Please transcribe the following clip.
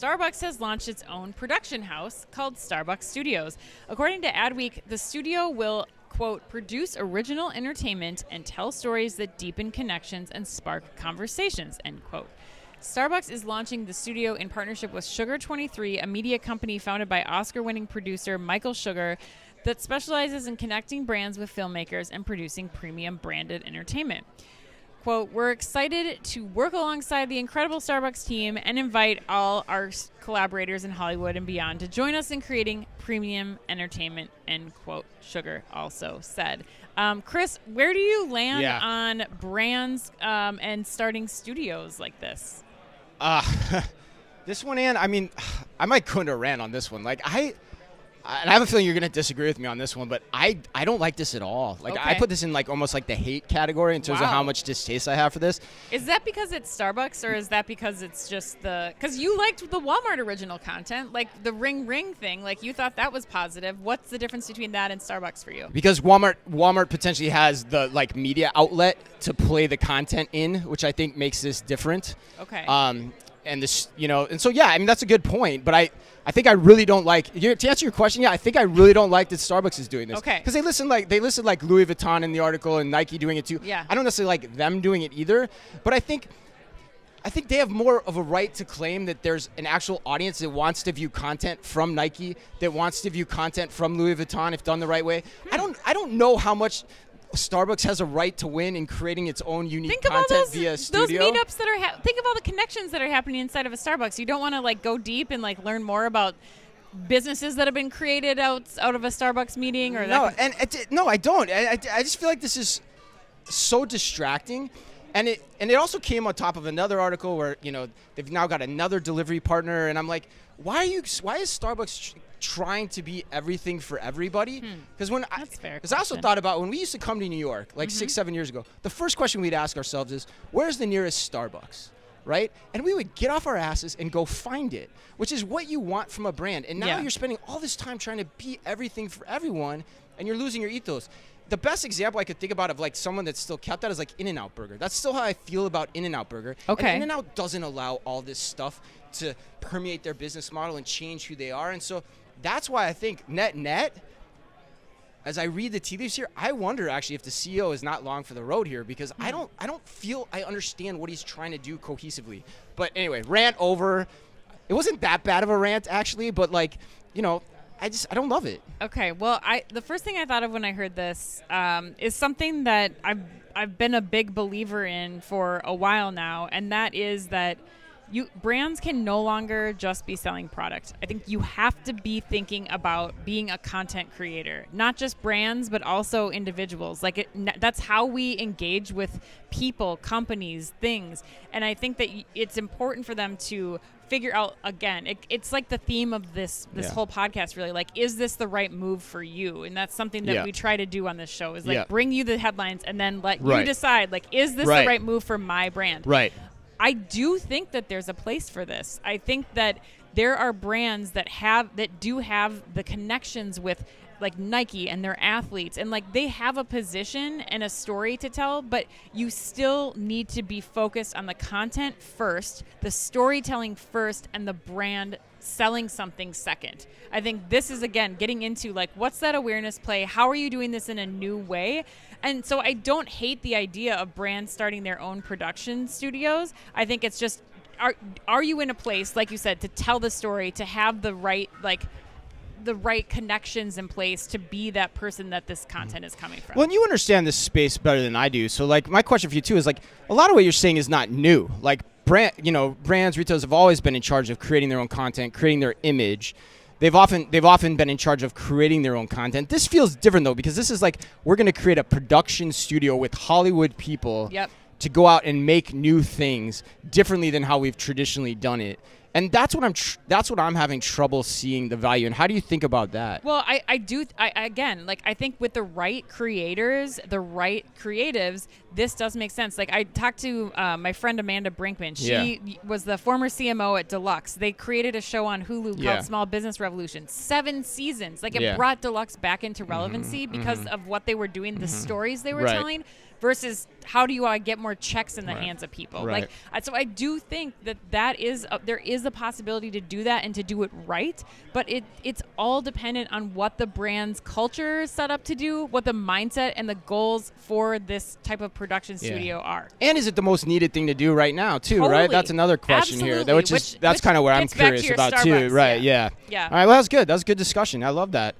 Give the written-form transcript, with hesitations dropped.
Starbucks has launched its own production house called Starbucks Studios. According to Adweek, the studio will, quote, produce original entertainment and tell stories that deepen connections and spark conversations, end quote. Starbucks is launching the studio in partnership with Sugar 23, a media company founded by Oscar-winning producer Michael Sugar that specializes in connecting brands with filmmakers and producing premium branded entertainment. Quote, we're excited to work alongside the incredible Starbucks team and invite all our collaborators in Hollywood and beyond to join us in creating premium entertainment, end quote, Sugar also said. Chris, where do you land on brands and starting studios like this? This one, Ann, I mean, I might go into a rant on this one. Like, and I have a feeling you're going to disagree with me on this one, but I don't like this at all. Like, I put this in like almost like the hate category in terms of how much distaste I have for this. Is that because it's Starbucks, or is that because it's just because you liked the Walmart original content, like the ring thing, like you thought that was positive. What's the difference between that and Starbucks for you? Because Walmart potentially has the like media outlet to play the content in, which I think makes this different. Okay. And this, and so, yeah, I mean, that's a good point, but I think I really don't like, to answer your question, I think I really don't like that Starbucks is doing this. Okay. Because they listed like Louis Vuitton in the article and Nike doing it too. Yeah. I don't necessarily like them doing it either, but I think they have more of a right to claim that there's an actual audience that wants to view content from Nike, that wants to view content from Louis Vuitton if done the right way. I don't know how much Starbucks has a right to win in creating its own unique content via studio. Those meetups that think of all the connections that are happening inside of a Starbucks. You don't want to like go deep and like learn more about businesses that have been created out of a Starbucks meeting, or no, no, I don't. I just feel like this is so distracting, and it also came on top of another article where they've now got another delivery partner, and I'm like, why is Starbucks trying to be everything for everybody? Because I also thought about when we used to come to New York like 6-7 years ago, the first question we'd ask ourselves is, where's the nearest Starbucks, right? And we would get off our asses and go find it, which is what you want from a brand. And now you're spending all this time trying to be everything for everyone, and you're losing your ethos. The best example I could think about of like someone that's still kept that is like In-N-Out Burger. That's still how I feel about In-N-Out Burger. Okay. And In-N-Out doesn't allow all this stuff to permeate their business model and change who they are. And so that's why I think net, as I read the tea leaves here, I wonder actually if the CEO is not long for the road here, because I don't feel I understand what he's trying to do cohesively. But anyway, rant over. It wasn't that bad of a rant actually, but like, I don't love it. Okay, well, the first thing I thought of when I heard this is something that I've been a big believer in for a while now, and that is that brands can no longer just be selling product. I think you have to be thinking about being a content creator, not just brands, but also individuals. Like that's how we engage with people, companies, things. And I think that it's important for them to figure out, again, it's like the theme of this whole podcast, really. Like, is this the right move for you? And that's something that we try to do on this show, is like bring you the headlines and then let you decide, like, is this the right move for my brand? Right. I do think that there's a place for this. I think that there are brands that do have the connections with like Nike and their athletes, and like they have a position and a story to tell, but you still need to be focused on the content first, the storytelling first, and the brand selling something second. I think this is, again, getting into like, what's that awareness play? How are you doing this in a new way? And so I don't hate the idea of brands starting their own production studios. I think it's just, are you in a place, like you said, to tell the story, to have the right connections in place to be that person that this content is coming from? Well, and you understand this space better than I do. So like my question for you too is like, a lot of what you're saying is not new. Like brands, retailers have always been in charge of creating their own content, creating their image. They've often been in charge of creating their own content. This feels different though, because this is like, we're going to create a production studio with Hollywood people to go out and make new things differently than how we've traditionally done it. And that's what I'm having trouble seeing the value. And how do you think about that? Well, I think with the right creators, the right creatives, this does make sense. Like I talked to my friend Amanda Brinkman. She was the former CMO at Deluxe. They created a show on Hulu called Small Business Revolution. 7 seasons. Like it brought Deluxe back into relevancy because of what they were doing, the stories they were telling. versus how do you get more checks in the hands of people. Right. So I do think that is there is a possibility to do that and to do it right, but it's all dependent on what the brand's culture is set up to do, what the mindset and the goals for this type of production studio are. And is it the most needed thing to do right now too? Totally. Right, that's another question Absolutely. here. That's kind of where I'm gets back to curious your about Starbucks, too. Right? Yeah. All right. Well, that's good. That's a good discussion. I love that.